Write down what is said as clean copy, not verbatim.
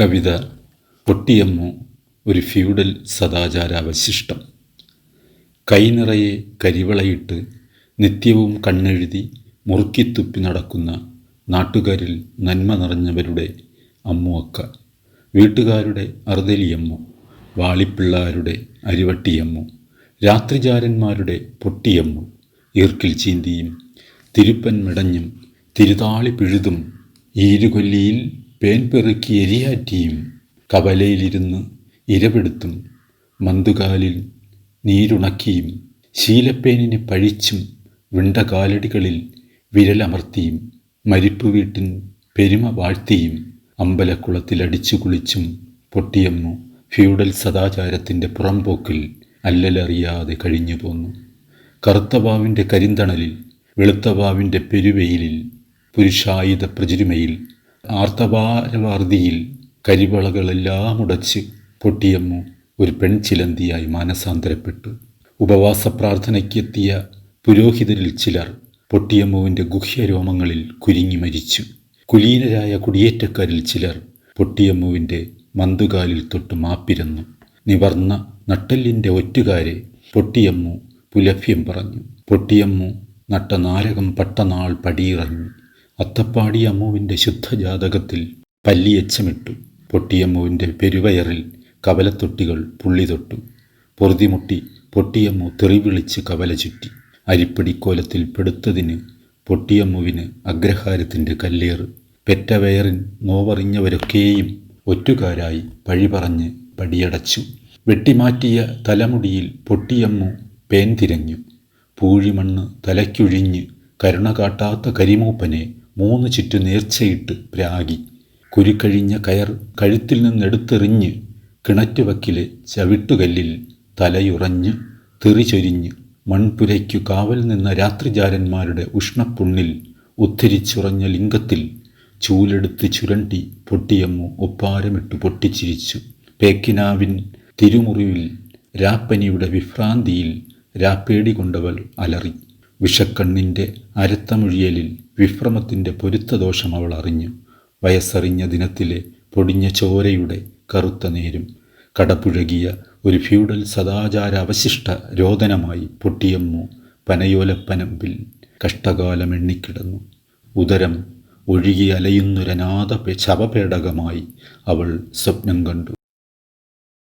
കവിത പൊട്ടിയമ്മു ഒരു ഫ്യൂഡൽ സദാചാരാവശിഷ്ടം. കൈനിറയെ കരിവളയിട്ട് നിത്യവും കണ്ണെഴുതി മുറുക്കിത്തുപ്പി നടക്കുന്ന നാട്ടുകാരിൽ നന്മ നിറഞ്ഞവരുടെ അമ്മുവക്ക, വീട്ടുകാരുടെ അറുതലിയമ്മു, വാളിപ്പിള്ളാരുടെ അരിവട്ടിയമ്മു, രാത്രിചാരന്മാരുടെ പൊട്ടിയമ്മു, ഈർക്കിൽ ചീന്തിയും തിരുപ്പൻ മിടഞ്ഞും തിരുതാളി പിഴുതും ഈരുകൊല്ലിയിൽ പേൻ പെറുക്കി എരിയാറ്റിയും കവലയിലിരുന്ന് ഇരവെടുത്തും മന്തുകാലിൽ നീരുണക്കിയും ശീലപ്പേനിനെ പഴിച്ചും വിണ്ട കാലടികളിൽ വിരലമർത്തിയും മരിപ്പു വീട്ടിൻ പെരുമ വാഴ്ത്തിയും അമ്പലക്കുളത്തിലടിച്ചു കുളിച്ചും പൊട്ടിയമ്മു ഫ്യൂഡൽ സദാചാരത്തിൻ്റെ പുറംപോക്കിൽ അല്ലലറിയാതെ കഴിഞ്ഞു പോന്നു. കറുത്തവാവിൻ്റെ കരിന്തണലിൽ, വെളുത്തവാവിൻ്റെ പെരുവെയിലിൽ, പുരുഷായുധ പ്രചുരിമയിൽ, ആർത്തവാരവാർദിയിൽ കരിവളകളെല്ലാം ഉടച്ച് പൊട്ടിയമ്മു ഒരു പെൺചിലന്തിയായി മാനസാന്തരപ്പെട്ടു. ഉപവാസ പ്രാർത്ഥനയ്ക്കെത്തിയ പുരോഹിതരിൽ ചിലർ പൊട്ടിയമ്മുവിൻ്റെ ഗുഹ്യരോമങ്ങളിൽ കുരുങ്ങി മരിച്ചു. കുലീനരായ കുടിയേറ്റക്കാരിൽ ചിലർ പൊട്ടിയമ്മുവിൻ്റെ മന്തുകാലിൽ തൊട്ട് മാപ്പിരന്നു. നിവർന്ന നട്ടെല്ലിൻ്റെ ഒറ്റുകാരെ പൊട്ടിയമ്മു പുലഭ്യം പറഞ്ഞു. പൊട്ടിയമ്മു നട്ട നാരകം പട്ടനാൾ പടിയിറങ്ങി. അത്തപ്പാടി അമ്മുവിൻ്റെ ശുദ്ധജാതകത്തിൽ പല്ലിയച്ചമിട്ടു. പൊട്ടിയമ്മുവിൻ്റെ പെരുവയറിൽ കവലത്തൊട്ടികൾ പുള്ളി തൊട്ടു. പൊറുതിമുട്ടി പൊട്ടിയമ്മു തെറിവിളിച്ച് കവല ചുറ്റി. അരിപ്പടിക്കോലത്തിൽ പെടുത്തതിന് പൊട്ടിയമ്മുവിന് അഗ്രഹാരത്തിൻ്റെ കല്ലേറ്. പെറ്റവയറിൻ നോവറിഞ്ഞവരൊക്കെയും ഒറ്റുകാരായി പഴി പറഞ്ഞ് പടിയടച്ചു. വെട്ടിമാറ്റിയ തലമുടിയിൽ പൊട്ടിയമ്മു പേൻ തിരഞ്ഞു. പൂഴിമണ്ണ് തലയ്ക്കൊഴിഞ്ഞ് കരുണ കാട്ടാത്ത കരിമൂപ്പനെ 3 ചുറ്റു നേർച്ചയിട്ട് പ്രാഗി. കുരുക്കഴിഞ്ഞ കയർ കഴുത്തിൽ നിന്നെടുത്തെറിഞ്ഞ് കിണറ്റുവക്കിലെ ചവിട്ടുകല്ലിൽ തലയുറഞ്ഞ് തെറിചൊരിഞ്ഞ് മൺപുരയ്ക്കു കാവൽ നിന്ന രാത്രിചാരന്മാരുടെ ഉഷ്ണപ്പുണ്ണിൽ ഉദ്ധരിച്ചുറഞ്ഞ ലിംഗത്തിൽ ചൂലെടുത്ത് ചുരണ്ടി പൊട്ടിയമ്മു ഒപ്പാരമിട്ട് പൊട്ടിച്ചിരിച്ചു. പേക്കിനാവിൻ തിരുമുറിവിൽ രാപ്പനിയുടെ വിഭ്രാന്തിയിൽ രാപ്പേടി കൊണ്ടവൾ അലറി. വിഷക്കണ്ണിൻ്റെ അരത്തമൊഴിയലിൽ വിഭ്രമത്തിൻ്റെ പൊരുത്തദോഷം അവൾ അറിഞ്ഞു. വയസ്സറിഞ്ഞ ദിനത്തിലെ പൊടിഞ്ഞ ചോരയുടെ കറുത്ത നേരും കടപുഴകിയ ഒരു ഫ്യൂഡൽ സദാചാരാവശിഷ്ട രോദനമായി പൊട്ടിയമ്മു പനയോലപ്പനമ്പിൽ കഷ്ടകാലം എണ്ണിക്കിടന്നു. ഉദരം ഒഴുകി അലയുന്നൊരനാഥ ശവപേടകമായി അവൾ സ്വപ്നം കണ്ടു.